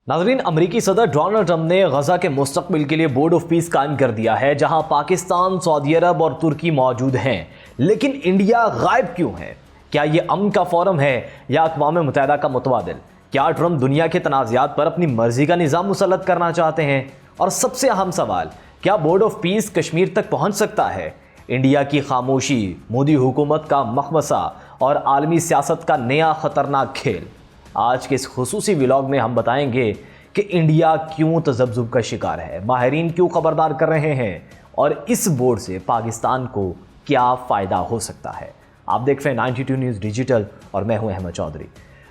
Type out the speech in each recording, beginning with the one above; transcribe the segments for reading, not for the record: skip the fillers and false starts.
नाज़रीन, अमरीकी सदर डोनाल्ड ट्रंप ने गजा के मुस्तकबिल के लिए बोर्ड ऑफ पीस कायम कर दिया है, जहां पाकिस्तान, सऊदी अरब और तुर्की मौजूद हैं। लेकिन इंडिया गायब क्यों है? क्या ये अमन का फोरम है या अक़वाम मुत्तहिदा का मुतबादिल? क्या ट्रंप दुनिया के तनाज़ात पर अपनी मर्जी का निज़ाम मुसल्लत करना चाहते हैं? और सबसे अहम सवाल, क्या बोर्ड ऑफ पीस कश्मीर तक पहुंच सकता है? इंडिया की खामोशी, मोदी हुकूमत का मखमसा और आलमी सियासत का नया ख़तरनाक खेल। आज के इस खुसूसी व्लॉग में हम बताएंगे कि इंडिया क्यों तज़ब्ज़ुब का शिकार है, माहिरीन क्यों खबरदार कर रहे हैं और इस बोर्ड से पाकिस्तान को क्या फ़ायदा हो सकता है। आप देख रहे हैं 92 न्यूज़ डिजिटल और मैं हूं अहमद चौधरी।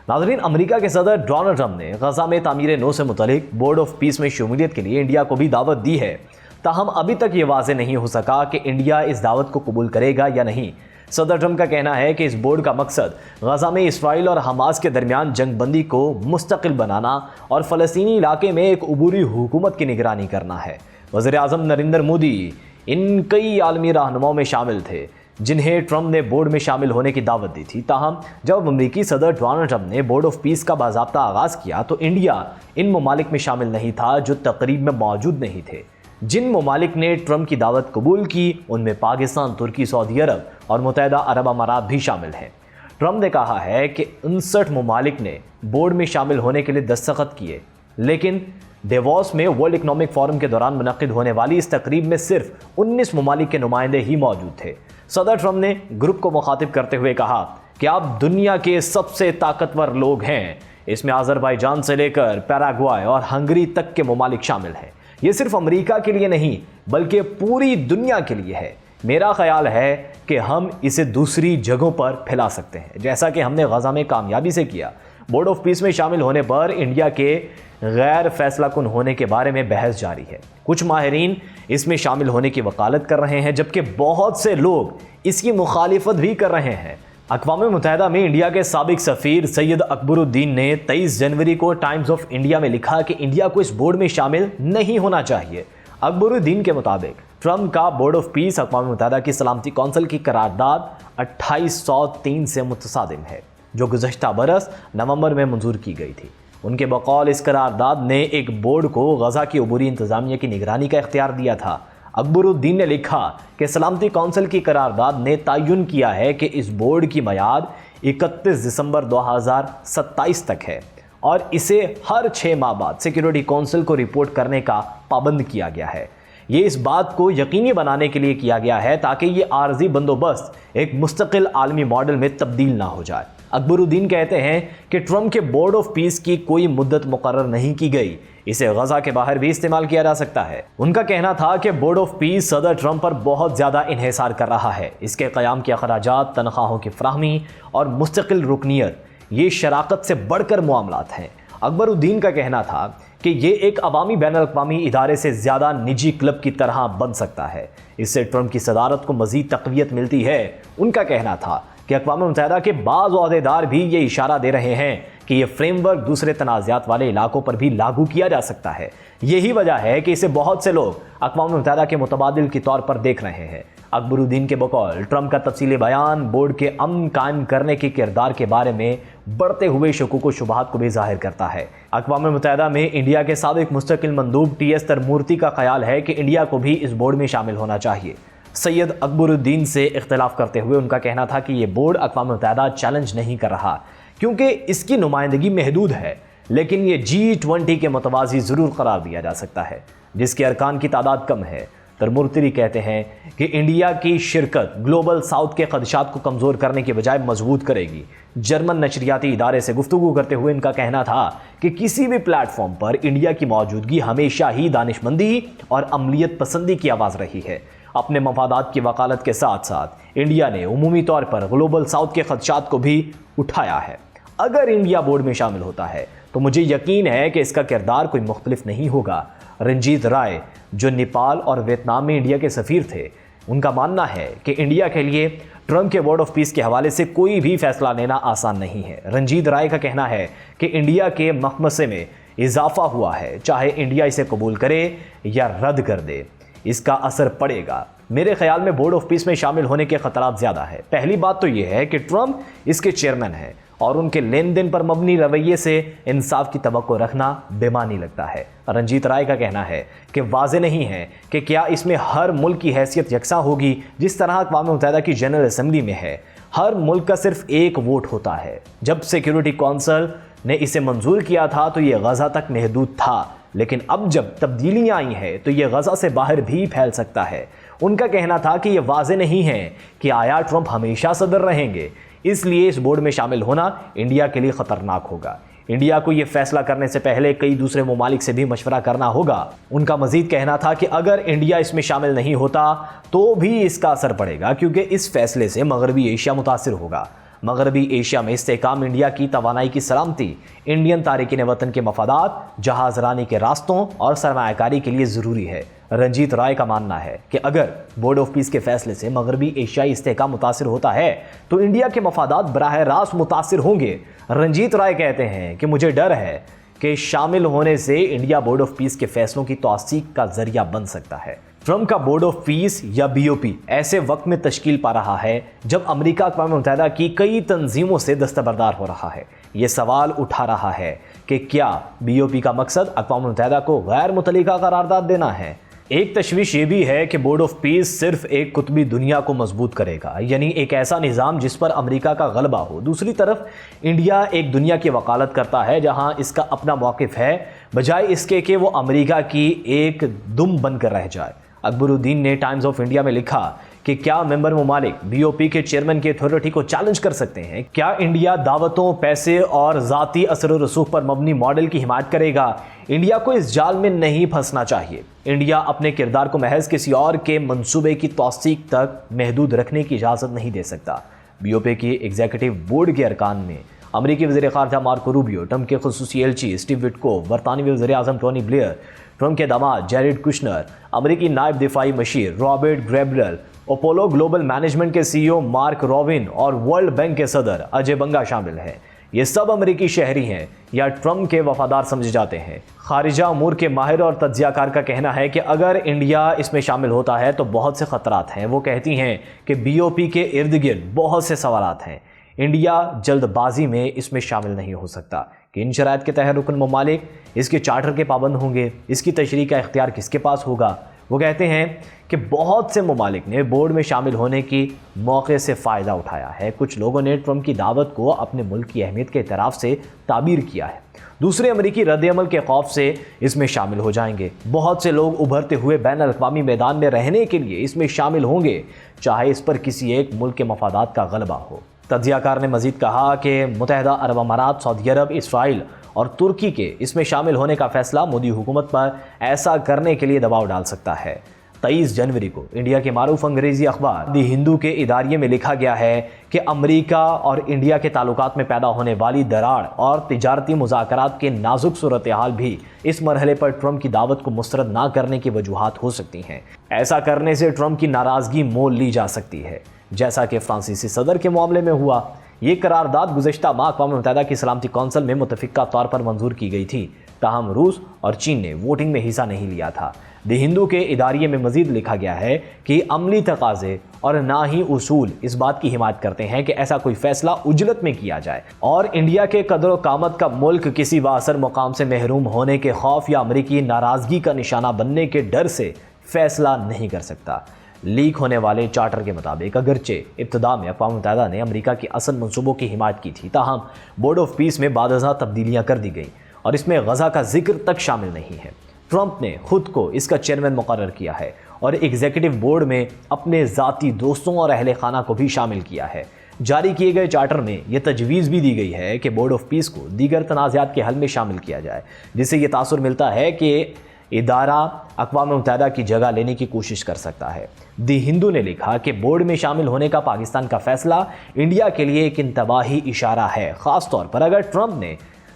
नाज़रीन, अमेरिका के सदर डोनाल्ड ट्रंप ने गजा में तामीर नो से मुतलिक बोर्ड ऑफ पीस में शमूलियत के लिए इंडिया को भी दावत दी है। ताहम अभी तक ये वाज़ेह नहीं हो सका कि इंडिया इस दावत को कबूल करेगा या नहीं। सदर ट्रंप का कहना है कि इस बोर्ड का मकसद गजा में इसराइल और हमास के दरमियान जंगबंदी को मुस्तकिल बनाना और फ़लस्तीनी इलाके में एक उबूरी हुकूमत की निगरानी करना है। वज़ीर-ए-आज़म नरेंद्र मोदी इन कई आलमी रहनुमाओं में शामिल थे जिन्हें ट्रंप ने बोर्ड में शामिल होने की दावत दी थी। ताहम जब अमरीकी सदर डोनाल्ड ट्रंप ने बोर्ड ऑफ पीस का बाज़ाब्ता आगाज़ किया तो इंडिया इन ममालिक में शामिल नहीं था जो तकरीब में मौजूद नहीं थे। जिन ममालिक ने ट्रंप की दावत कबूल की उनमें पाकिस्तान, तुर्की, सऊदी अरब और मुत्तहिदा अरब अमारात भी शामिल हैं। ट्रंप ने कहा है कि 59 ममालिक ने बोर्ड में शामिल होने के लिए दस्तखत किए, लेकिन डेवोस में वर्ल्ड इकनॉमिक फोरम के दौरान मुनक्किद होने वाली इस तकरीब में सिर्फ 19 ममालिक के नुमाइंदे ही मौजूद थे। सदर ट्रंप ने ग्रुप को मुखातिब करते हुए कहा कि आप दुनिया के सबसे ताकतवर लोग हैं। इसमें अज़रबैजान से लेकर पैराग्वाय और हंगरी तक के ममालिक शामिल हैं। ये सिर्फ अमेरिका के लिए नहीं बल्कि पूरी दुनिया के लिए है। मेरा ख्याल है कि हम इसे दूसरी जगहों पर फैला सकते हैं, जैसा कि हमने गजा में कामयाबी से किया। बोर्ड ऑफ पीस में शामिल होने पर इंडिया के गैर फैसला कुन होने के बारे में बहस जारी है। कुछ माहिरीन इसमें शामिल होने की वकालत कर रहे हैं, जबकि बहुत से लोग इसकी मुखालिफत भी कर रहे हैं। अक़वाम मुत्तहिदा में इंडिया के साबिक सफ़ीर सैयद अकबरुद्दीन ने 23 जनवरी को टाइम्स ऑफ इंडिया में लिखा कि इंडिया को इस बोर्ड में शामिल नहीं होना चाहिए। अकबरुद्दीन के मुताबिक ट्रंप का बोर्ड ऑफ पीस अक़वाम मुत्तहिदा की सलामती कौंसिल की करारदाद 2803 से मुतसादिम है, जो गुज़श्ता बरस नवंबर में मंजूर की गई थी। उनके बकौल इस करारदाद ने एक बोर्ड को गजा की अबूरी इंतज़ामिया की निगरानी का इख्तियार दिया था। अकबरुद्दीन ने लिखा कि सलामती कौंसिल की करारदाद ने तयन किया है कि इस बोर्ड की मियाद 31 दिसंबर 2027 तक है और इसे हर 6 माह बाद सिक्योरिटी कौंसिल को रिपोर्ट करने का पाबंद किया गया है। ये इस बात को यकीनी बनाने के लिए किया गया है ताकि ये आर्जी बंदोबस्त एक मुस्तकिल आलमी मॉडल में तब्दील ना हो जाए। अकबरुद्दीन कहते हैं कि ट्रंप के बोर्ड ऑफ पीस की कोई मुद्दत मुकर्रर नहीं की गई, इसे गजा के बाहर भी इस्तेमाल किया जा सकता है। उनका कहना था कि बोर्ड ऑफ पीस सदर ट्रंप पर बहुत ज़्यादा इन्हिसार कर रहा है। इसके क़याम के अखराजात, तनख्वाहों की फराहमी और मुस्तकिल रुकनियत ये शराकत से बढ़कर मामलात हैं। अकबरुद्दीन का कहना था कि ये एक अवामी बैनुल-अक़वामी इदारे से ज़्यादा निजी क्लब की तरह बन सकता है। इससे ट्रंप की सदारत को मज़ीद तक़वियत मिलती है। उनका कहना था कि अक़वाम मुत्तहिदा के बाज़ ओहदेदार भी ये इशारा दे रहे हैं कि ये फ्रेमवर्क दूसरे तनाज़ात वाले इलाकों पर भी लागू किया जा सकता है। यही वजह है कि इसे बहुत से लोग अक़वाम मुत्तहिदा के मुतबादिल के तौर पर देख रहे हैं। अकबरुद्दीन के बकौल ट्रंप का तफसीली बयान बोर्ड के अमन कायम करने के किरदार के बारे में बढ़ते हुए शकूक व शुबहात को भी जाहिर करता है। अक़वाम मुत्तहिदा में इंडिया के साबिक मुस्तकिल मंदूब TS तरमूर्ति का ख्याल है कि इंडिया को भी इस बोर्ड में शामिल होना चाहिए। सैयद अकबरुद्दीन से इख्तिलाफ करते हुए उनका कहना था कि ये बोर्ड अक़वाम मुत्तहिदा चैलेंज नहीं कर रहा क्योंकि इसकी नुमाइंदगी महदूद है, लेकिन ये G20 के मुतवाज़ी ज़रूर करार दिया जा सकता है जिसके अरकान की तादाद कम है। तरमूर्ति कहते हैं कि इंडिया की शिरकत ग्लोबल साउथ के खदशात को कमज़ोर करने के बजाय मजबूत करेगी। जर्मन नशरियाती इदारे से गुफ्तगू करते हुए इनका कहना था कि किसी भी प्लेटफॉर्म पर इंडिया की मौजूदगी हमेशा ही दानिशमंदी और अमलियत पसंदी की आवाज़ रही है। अपने मफादात की वकालत के साथ साथ इंडिया ने उमूमी तौर पर ग्लोबल साउथ के खदशात को भी उठाया है। अगर इंडिया बोर्ड में शामिल होता है तो मुझे यकीन है कि इसका किरदार कोई मुख्तलिफ नहीं होगा। रंजीत राय, जो नेपाल और वियतनाम में इंडिया के सफ़ीर थे, उनका मानना है कि इंडिया के लिए ट्रंप के बोर्ड ऑफ पीस के हवाले से कोई भी फैसला लेना आसान नहीं है। रंजीत राय का कहना है कि इंडिया के मखमसे में इजाफा हुआ है, चाहे इंडिया इसे कबूल करे या रद्द कर दे, इसका असर पड़ेगा। मेरे ख्याल में बोर्ड ऑफ पीस में शामिल होने के खतरात ज़्यादा है। पहली बात तो यह है कि ट्रंप इसके चेयरमैन है اور ان کے لین دین پر مبنی رویے سے انصاف کی توقع رکھنا بےمعنی لگتا ہے۔ رنجیت رائے کا کہنا ہے کہ واضح نہیں ہے کہ کیا اس میں ہر ملک کی حیثیت یکساں ہوگی جس طرح اقوام متحدہ کی جنرل اسمبلی میں ہے، ہر ملک کا صرف ایک ووٹ ہوتا ہے۔ جب سیکیورٹی کونسل نے اسے منظور کیا تھا تو یہ غزہ تک محدود تھا، لیکن اب جب تبدیلیاں آئی ہیں تو یہ غزہ سے باہر بھی پھیل سکتا ہے۔ ان کا کہنا تھا کہ یہ واضح نہیں ہے کہ آیا ٹرمپ ہمیشہ صدر رہیں گے، اس لیے اس بورڈ میں شامل ہونا انڈیا کے لیے خطرناک ہوگا۔ انڈیا کو یہ فیصلہ کرنے سے پہلے کئی دوسرے ممالک سے بھی مشورہ کرنا ہوگا۔ ان کا مزید کہنا تھا کہ اگر انڈیا اس میں شامل نہیں ہوتا تو بھی اس کا اثر پڑے گا، کیونکہ اس فیصلے سے مغربی ایشیا متاثر ہوگا۔ مغربی ایشیا میں استحکام انڈیا کی توانائی کی سلامتی، انڈین تارکین وطن کے مفادات، جہاز رانی کے راستوں اور سرمایہ کاری کے لیے ضروری ہے۔ رنجیت رائے کا ماننا ہے کہ اگر بورڈ آف پیس کے فیصلے سے مغربی ایشیائی استحکام متاثر ہوتا ہے تو انڈیا کے مفادات براہ راست متاثر ہوں گے۔ رنجیت رائے کہتے ہیں کہ مجھے ڈر ہے کہ شامل ہونے سے انڈیا بورڈ آف پیس کے فیصلوں کی توثیق کا ذریعہ بن سکتا ہے۔ ٹرمپ کا بورڈ آف پیس یا بی او پی ایسے وقت میں تشکیل پا رہا ہے جب امریکہ اقوام متحدہ کی کئی تنظیموں سے دستبردار ہو رہا ہے۔ یہ سوال اٹھا رہا ہے کہ کیا بی او پی کا مقصد اقوام متحدہ کو غیر متعلقہ قرارداد دینا ہے؟ ایک تشویش یہ بھی ہے کہ بورڈ آف پیس صرف ایک قطبی دنیا کو مضبوط کرے گا، یعنی ایک ایسا نظام جس پر امریکہ کا غلبہ ہو۔ دوسری طرف انڈیا ایک دنیا کی وکالت کرتا ہے جہاں اس کا اپنا موقف ہے، بجائے اس کے کہ وہ امریکہ کی ایک دم بن کر رہ جائے۔ اکبر الدین نے ٹائمز آف انڈیا میں لکھا کہ کیا ممبر ممالک بی او پی کے چیئرمین کی اتھارٹی کو چیلنج کر سکتے ہیں؟ کیا انڈیا دعوتوں، پیسے اور ذاتی اثر و رسوخ پر مبنی ماڈل کی حمایت کرے گا؟ انڈیا کو اس جال میں نہیں پھنسنا چاہیے۔ انڈیا اپنے کردار کو محض کسی اور کے منصوبے کی توثیق تک محدود رکھنے کی اجازت نہیں دے سکتا۔ بی او پی کی ایگزیکٹو بورڈ کے ارکان میں امریکی وزیر خارجہ مارکو روبیو، ٹرمپ کے خصوصی ایلچی اسٹیو وٹکو، برطانوی وزیر اعظم ٹونی بلیئر، ٹرمپ کے داماد جیریڈ کشنر، امریکی نائب دفاعی مشیر رابرٹ گریبرل، اپولو گلوبل مینجمنٹ کے سی ای او مارک روبن اور ورلڈ بینک کے صدر اجے بنگا شامل ہیں۔ یہ سب امریکی شہری ہیں یا ٹرمپ کے وفادار سمجھے جاتے ہیں۔ خارجہ امور کے ماہر اور تجزیہ کار کا کہنا ہے کہ اگر انڈیا اس میں شامل ہوتا ہے تو بہت سے خطرات ہیں۔ وہ کہتی ہیں کہ بی او پی کے ارد گرد بہت سے سوالات ہیں۔ انڈیا جلد بازی میں اس میں شامل نہیں ہو سکتا کہ ان شرائط کے تحت رکن ممالک اس کے چارٹر کے پابند ہوں گے، اس کی تشریح کا اختیار کس کے پاس ہوگا۔ وہ کہتے ہیں کہ بہت سے ممالک نے بورڈ میں شامل ہونے کی موقع سے فائدہ اٹھایا ہے۔ کچھ لوگوں نے ٹرمپ کی دعوت کو اپنے ملک کی اہمیت کے اعتراف سے تعبیر کیا ہے، دوسرے امریکی رد عمل کے خوف سے اس میں شامل ہو جائیں گے۔ بہت سے لوگ ابھرتے ہوئے بین الاقوامی میدان میں رہنے کے لیے اس میں شامل ہوں گے، چاہے اس پر کسی ایک ملک کے مفادات کا غلبہ ہو۔ تجزیہ کار نے مزید کہا کہ متحدہ عرب امارات، سعودی عرب، اسرائیل اور ترکی کے اس میں شامل ہونے کا فیصلہ مودی حکومت پر ایسا کرنے کے لیے دباؤ ڈال سکتا ہے۔ 23 جنوری کو انڈیا کے معروف انگریزی اخبار دی ہندو کے اداریے میں لکھا گیا ہے کہ امریکہ اور انڈیا کے تعلقات میں پیدا ہونے والی دراڑ اور تجارتی مذاکرات کے نازک صورتحال بھی اس مرحلے پر ٹرمپ کی دعوت کو مسترد نہ کرنے کی وجوہات ہو سکتی ہیں۔ ایسا کرنے سے ٹرمپ کی ناراضگی مول لی جا سکتی ہے، جیسا کہ فرانسیسی صدر کے معاملے میں ہوا۔ یہ قرارداد گزشتہ ماہ اقوام متحدہ کی سلامتی کونسل میں متفقہ طور پر منظور کی گئی تھی، تاہم روس اور چین نے ووٹنگ میں حصہ نہیں لیا تھا۔ دی ہندو کے اداریے میں مزید لکھا گیا ہے کہ عملی تقاضے اور نہ ہی اصول اس بات کی حمایت کرتے ہیں کہ ایسا کوئی فیصلہ عجلت میں کیا جائے، اور انڈیا کے قدر و قامت کا ملک کسی بااثر مقام سے محروم ہونے کے خوف یا امریکی ناراضگی کا نشانہ بننے کے ڈر سے فیصلہ نہیں کر سکتا۔ لیک ہونے والے چارٹر کے مطابق اگرچہ ابتدا میں اقوام متحدہ نے امریکہ کے اصل منصوبوں کی حمایت کی تھی، تاہم بورڈ آف پیس میں بعد ازاں تبدیلیاں کر دی گئیں اور اس میں غزہ کا ذکر تک شامل نہیں ہے۔ ٹرمپ نے خود کو اس کا چیئرمین مقرر کیا ہے اور ایگزیکٹو بورڈ میں اپنے ذاتی دوستوں اور اہل خانہ کو بھی شامل کیا ہے۔ جاری کیے گئے چارٹر میں یہ تجویز بھی دی گئی ہے کہ بورڈ آف پیس کو دیگر تنازعات کے حل میں شامل کیا جائے، جس سے یہ تاثر ملتا ہے کہ ادارہ اقوام متحدہ کی جگہ لینے کی کوشش کر سکتا ہے۔ دی ہندو نے لکھا کہ بورڈ میں شامل ہونے کا پاکستان کا فیصلہ انڈیا کے لیے ایک انتباہی اشارہ ہے، خاص طور پر اگر ٹرمپ نے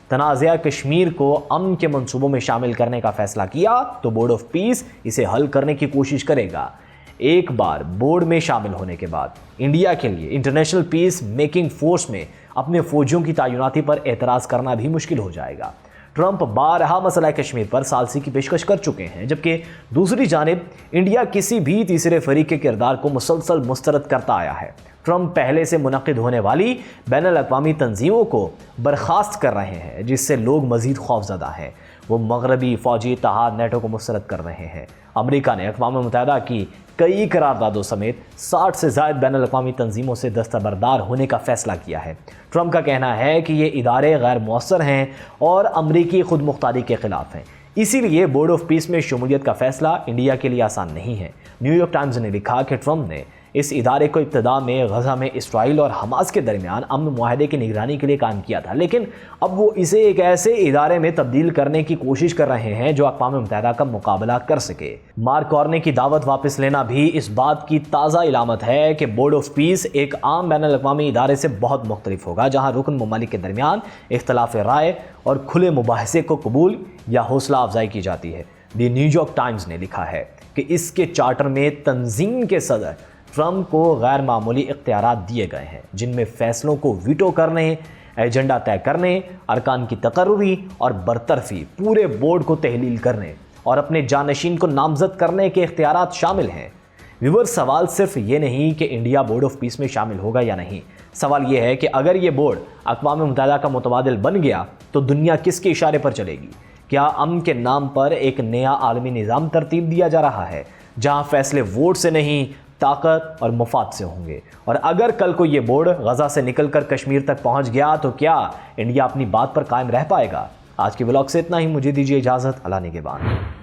تنازعہ کشمیر کو امن کے منصوبوں میں شامل کرنے کا فیصلہ کیا تو بورڈ آف پیس اسے حل کرنے کی کوشش کرے گا۔ ایک بار بورڈ میں شامل ہونے کے بعد انڈیا کے لیے انٹرنیشنل پیس میکنگ فورس میں اپنے فوجیوں کی تعیناتی پر اعتراض کرنا بھی مشکل ہو جائے گا۔ ट्रंप बारहा मसला कश्मीर पर सालसी की पेशकश कर चुके हैं, जबकि दूसरी जानिब इंडिया किसी भी तीसरे फरीक के किरदार को मुसलसल मुस्तरद करता आया है। ट्रंप पहले से मुनक़िद होने वाली बैनुल अक़वामी तंजीमों को बर्खास्त कर रहे हैं, जिससे लोग मज़ीद खौफज़दा हैं। वो मगरबी फ़ौजी इत्तेहाद नेटो को मुस्तरद कर रहे हैं। अमेरिका ने अक़वाम मुत्तहिदा की कई करारदादों समेत 60 से ज़ायद बैनुल अक़वामी तंजीमों से दस्तबरदार होने का फ़ैसला किया है। ट्रंप का कहना है कि ये इदारे गैर मौसर हैं और अमरीकी खुद मुख्तारी के ख़िलाफ़ हैं, इसीलिए बोर्ड ऑफ पीस में शमूलियत का फ़ैसला इंडिया के लिए आसान नहीं है। न्यूयॉर्क टाइम्स ने लिखा कि ट्रंप ने इस इदारे को इब्तिदा में गज़ा में इसराइल और हमास के दरमियान अमन मुआहदे की निगरानी के लिए काम किया था, लेकिन अब वो इसे एक ऐसे इदारे में तब्दील करने की कोशिश कर रहे हैं जो अक़वाम मुत्तहिदा का मुकाबला कर सके। मार्क कार्नी की दावत वापस लेना भी इस बात की ताज़ा इलामत है कि बोर्ड ऑफ पीस एक आम बैनुल अक़वामी इदारे से बहुत मुख्तलिफ होगा, जहाँ रुकन ममालिक के दरमियान इख्तलाफ राय और खुले मुबाहसे को कबूल या हौसला अफजाई की जाती है। द न्यूयॉर्क टाइम्स ने लिखा है कि इसके चार्टर में तंजीम के सदर ट्रंप को गैर मामूली इख्तियारात दिए गए हैं, जिनमें फ़ैसलों को वीटो करने, एजेंडा तय करने, अरकान की तकर्रुरी और बरतरफी, पूरे बोर्ड को तहलील करने और अपने जानशीन को नामज़द करने के इख्तियारात शामिल हैं। व्यूअर्स, सवाल सिर्फ ये नहीं कि इंडिया बोर्ड ऑफ पीस में शामिल होगा या नहीं, सवाल ये है कि अगर ये बोर्ड अक़वाम मुत्तहिदा का मुतबादिल बन गया तो दुनिया किसके इशारे पर चलेगी? क्या अमन के नाम पर एक नया आलमी निज़ाम तरतीब दिया जा रहा है, जहाँ फ़ैसले वोट से नहीं ताकत और मफाद से होंगे? और अगर कल को ये बोर्ड गज़ा से निकलकर कश्मीर तक पहुंच गया तो क्या इंडिया अपनी बात पर कायम रह पाएगा? आज के व्लॉग से इतना ही, मुझे दीजिए इजाज़त। अल्लाह निगहबान।